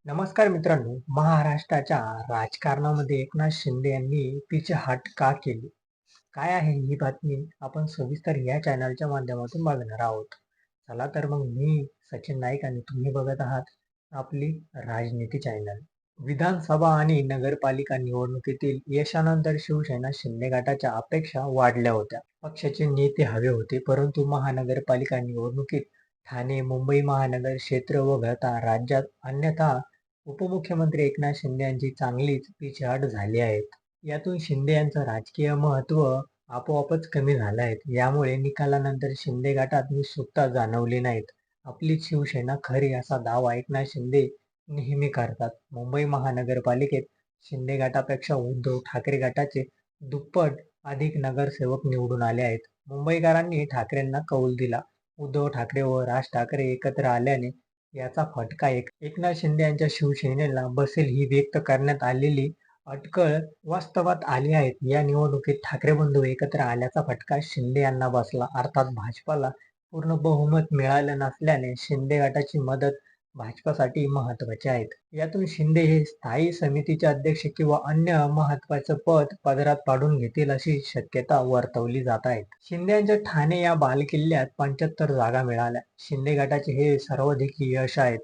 नमस्कार मित्रांनो, महाराष्ट्राच्या राजकारणामध्ये एकनाथ शिंदे यांनी पीछेहाट का केली? काय आहे ही बातमी? आपण सविस्तर या चॅनलच्या माध्यमातून बघणार आहोत. चला तर मग मी सचिन नाईक आणि तुम्ही बघत आहात आपली राजनीती चॅनल. विधानसभा आणि नगरपालिका निवडणुकीतील यशानंतर शिवसेना शिंदे गटाच्या अपेक्षा वाढल्या होत्या. पक्षाचे नेते हवे होते, परंतु महानगरपालिका निवडणुकीत ठाणे, मुंबई महानगर क्षेत्र वगळता राज्यात अन्यथा उपमुख्यमंत्री एकनाथ शिंदे यांची चांगलीच पीछेहाट झाली आहे. यातून शिंदे यांचं राजकीय महत्त्व आपोआपच कमी झालं आहे. यामुळे निकालानंतर शिंदे गटात उत्सुकता जाणवली नाहीत. आपली शिवसेना खरी असा दावा एकनाथ शिंदे नेहमी करतात. मुंबई महानगरपालिकेत शिंदे गटापेक्षा उद्धव ठाकरे गटाचे दुप्पट अधिक नगरसेवक निवडून आले आहेत. मुंबईकरांनी ठाकरेंना कौल दिला. उद्धव ठाकरे व राज ठाकरे एकत्र आल्याने याचा फटका एकनाथ शिंदे यांच्या शिवसेनेला बसेल ही व्यक्त करण्यात आलेली अटकळ वास्तवात आली आहे. या निवडणुकीत ठाकरे बंधू एकत्र आल्याचा फटका शिंदे यांना बसला. अर्थात भाजपाला पूर्ण बहुमत मिळालं नसल्याने शिंदे गटाची मदत भाजपासाठी महत्वाची आहे. यातून शिंदे हे स्थायी समितीचे अध्यक्ष किंवा अन्य महत्वाचं पद पदरात पाडून घेतील अशी शक्यता वर्तवली जात आहे. शिंदे यांच्या ठाणे या बालेकिल्ल्यात 75 जागा मिळाल्या. शिंदे गटाचे हे सर्वाधिक यश आहे.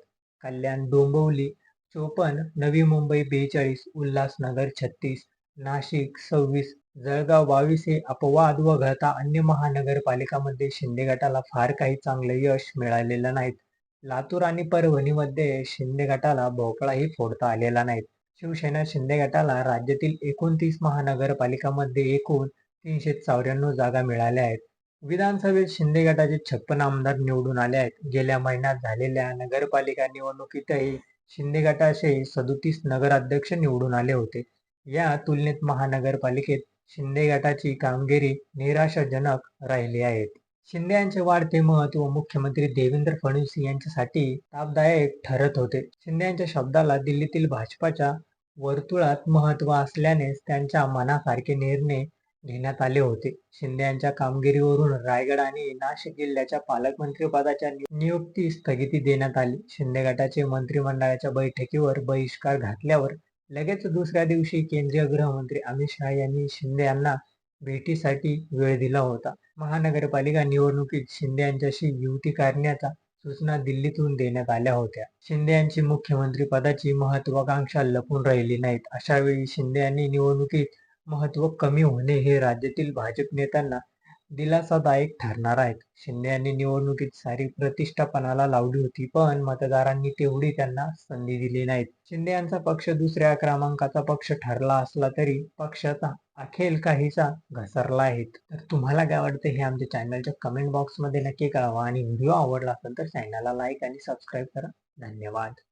कल्याण, डोंबिवली 54, नवी मुंबई 42, उल्हासनगर 36, नाशिक 26, जळगाव 22 हे अपवाद वगळता अन्य महानगरपालिकांमध्ये शिंदे गटाला फार काही चांगलं यश मिळालेलं नाही. लातूर आणि परभणीमध्ये शिंदे गटाला भोपळाही फोडता आलेला नाही. शिवसेना शिंदे गटाला राज्यातील 29 महानगरपालिकांमध्ये एकूण 394 जागा मिळाल्या आहेत. विधानसभेत शिंदे गटाचे 56 आमदार निवडून आले आहेत. गेल्या महिन्यात झालेल्या नगरपालिका निवडणुकीतही शिंदे गटाचे 37 नगराध्यक्ष निवडून आले होते. या तुलनेत महानगरपालिकेत शिंदे गटाची कामगिरी निराशाजनक राहिली आहे. शिंदे यांचे वाढते महत्त्व मुख्यमंत्री देवेंद्र फडणवीस यांच्यासाठी लाभदायक ठरत होते. शिंदे यांच्या शब्दाला दिल्लीतील भाजपाच्या वर्तुळात महत्त्व असल्यानेच त्यांच्या मनासारखे निर्णय घेण्यात आले होते. शिंदे यांच्या कामगिरीवरून रायगड आणि नाशिक जिल्ह्याच्या पालकमंत्रीपदाच्या नियुक्तीस स्थगिती देण्यात आली. शिंदे गटाचे मंत्रिमंडळाच्या बैठकीवर बहिष्कार घातल्यावर लगेच दुसऱ्या दिवशी केंद्रीय गृहमंत्री अमित शहा यांनी शिंदे यांना भेटीसाठी वेळ दिला होता. महानगरपालिका निवडणुकीत शिंदे यांच्याशी युती करण्याच्या सूचना दिल्लीतून देण्यात आल्या होत्या. शिंदे यांची मुख्यमंत्री पदाची महत्वाकांक्षा लपून राहिली नाहीत. अशा वेळी शिंदे यांनी निवडणुकीत महत्त्व कमी होणे हे राज्यातील भाजप नेत्यांना दिलासादायक ठरणार आहे. शिंदे यांनी निवडणुकीत सारी प्रतिष्ठा पणाला लावली होती, पण मतदारांनी तेवढी त्यांना संधी दिली नाही. शिंदे यांचा पक्ष दुसऱ्या क्रमांकाचा पक्ष ठरला असला तरी पक्षाचा अखेर काहीसा घसरला आहे. तर तुम्हाला काय वाटतं हे आमच्या चॅनलच्या कमेंट बॉक्समध्ये नक्की कळवा आणि व्हिडिओ आवडला असेल तर चॅनलला लाईक आणि सबस्क्राईब करा. धन्यवाद.